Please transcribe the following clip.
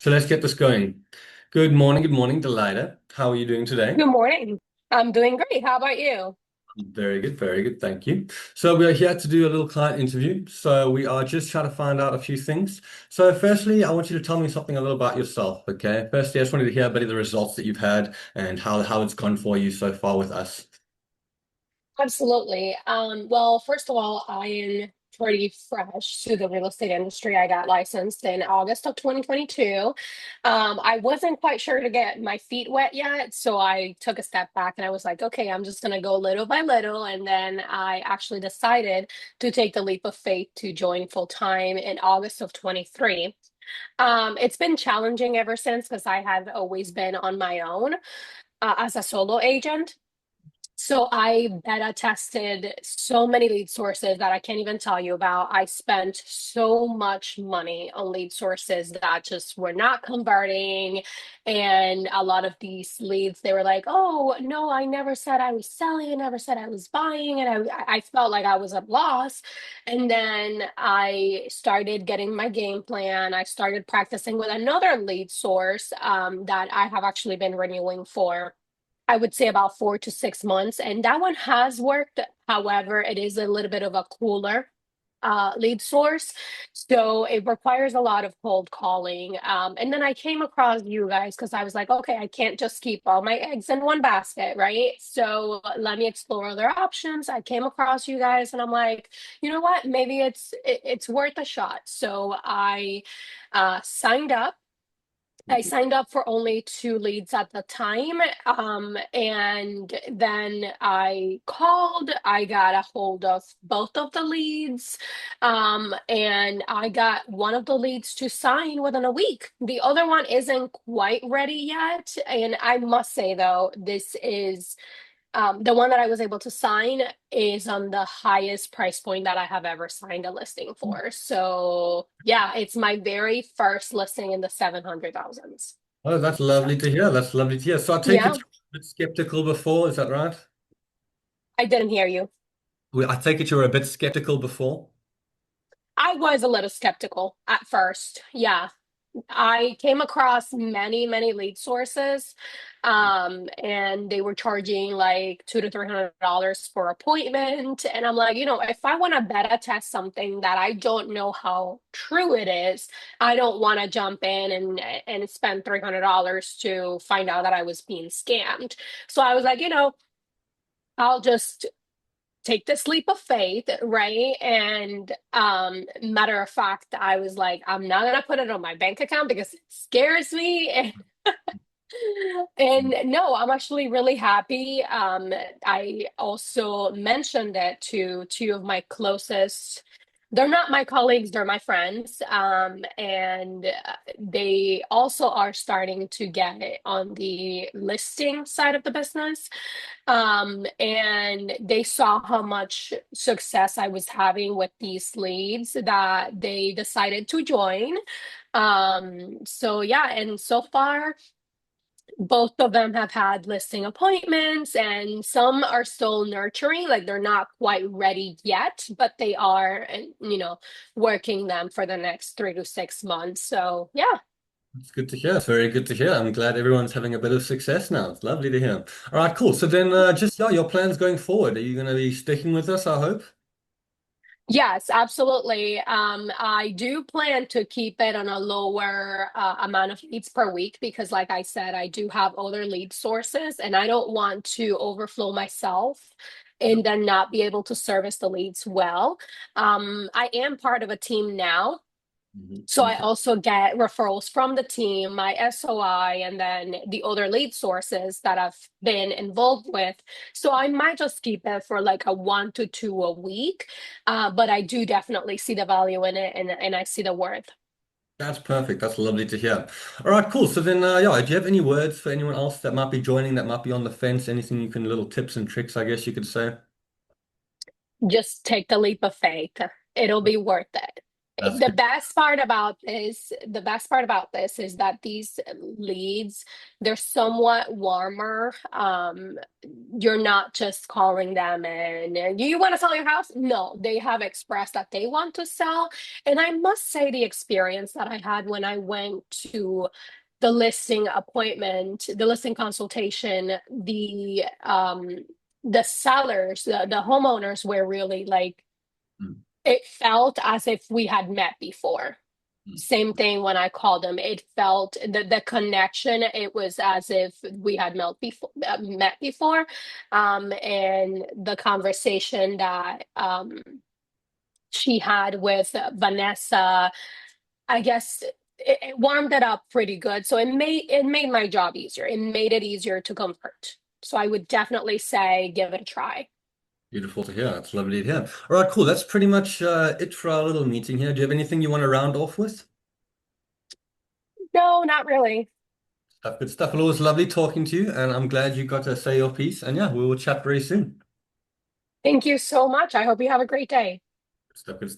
So let's get this going. Good morning, Dilayda. How are you doing today? Good morning. I'm doing great. How about you? Very good, thank you. So we are here to do a little client interview. So we are just trying to find out a few things. So firstly, I want you to tell me something a little about yourself, okay? Firstly, I just wanted to hear a bit of the results that you've had and how it's gone for you so far with us. Absolutely. Well, first of all, I am pretty fresh to the real estate industry. I got licensed in August of 2022. I wasn't quite sure to get my feet wet yet, so I took a step back and I was like, okay, I'm just gonna go little by little. And then I actually decided to take the leap of faith to join full time in August of 23. It's been challenging ever since because I have always been on my own as a solo agent. So I beta tested so many lead sources that I can't even tell you about. I spent so much money on lead sources that just were not converting. And a lot of these leads, they were like, oh, no, I never said I was selling. I never said I was buying. And I felt like I was at loss. And then I started getting my game plan. I started practicing with another lead source that I have actually been renewing for, I would say, about 4 to 6 months, and that one has worked. However, it is a little bit of a cooler lead source, so it requires a lot of cold calling. And then I came across you guys because I was like, okay, I can't just keep all my eggs in one basket, right? So let me explore other options. I came across you guys, and I'm like, you know what? Maybe it's worth a shot. So I signed up. I signed up for only two leads at the time. And then I called, I got a hold of both of the leads. And I got one of the leads to sign within a week. The other one isn't quite ready yet. And I must say, though, this is the one that I was able to sign is on the highest price point that I have ever signed a listing for. So yeah, it's my very first listing in the 700,000s. Oh, that's lovely to hear. That's lovely to hear. So I take it Yeah, you were a bit skeptical before, is that right? I didn't hear you. I take it you were a bit skeptical before. I was a little skeptical at first. Yeah. I came across many lead sources, and they were charging like $200 to $300 for appointment. And I'm like, if I want to beta test something that I don't know how true it is, I don't want to jump in and spend $300 to find out that I was being scammed. So I was like, I'll just take this leap of faith, right? And matter of fact, I was like, I'm not gonna put it on my bank account because it scares me. And no, I'm actually really happy. I also mentioned it to two of my closest. They're not my colleagues, they're my friends. And they also are starting to get it on the listing side of the business. And they saw how much success I was having with these leads that they decided to join. So yeah, and so far, both of them have had listing appointments, and some are still nurturing, like they're not quite ready yet, but they are, working them for the next 3 to 6 months. So yeah. It's good to hear. It's very good to hear. I'm glad everyone's having a bit of success now. It's lovely to hear. All right, cool. So then just yeah, your plans going forward. Are you going to be sticking with us, I hope? Yes, absolutely. I do plan to keep it on a lower amount of leads per week because, like I said, I do have other lead sources and I don't want to overflow myself and then not be able to service the leads well. I am part of a team now, so I Okay. also get referrals from the team, my SOI, and then the other lead sources that I've been involved with. So I might just keep it for like a 1 to 2 a week. But I do definitely see the value in it, and I see the worth. That's perfect. That's lovely to hear. All right, cool. So then yeah, do you have any words for anyone else that might be joining, that might be on the fence? Anything you can, little tips and tricks, I guess you could say? Just take the leap of faith. It'll be worth it. That's The good. best part about this is that these leads, they're somewhat warmer. You're not just calling them and do you want to sell your house? No, they have expressed that they want to sell. And I must say the experience that I had when I went to the listing appointment, the listing consultation, the sellers, the homeowners were really like, Mm, it felt as if we had met before. mm. Same thing when I called them. It felt the connection. It was as if we had met before, and the conversation that she had with Vanessa, I guess it warmed it up pretty good. So it made my job easier. It made it easier to convert. So I would definitely say give it a try. Beautiful to hear. That's lovely to hear. All right, cool. That's pretty much it for our little meeting here. Do you have anything you want to round off with? No, not really. Stuff, good stuff. Well, it was lovely talking to you, and I'm glad you got to say your piece. And yeah, we will chat very soon. Thank you so much. I hope you have a great day. Good stuff. Good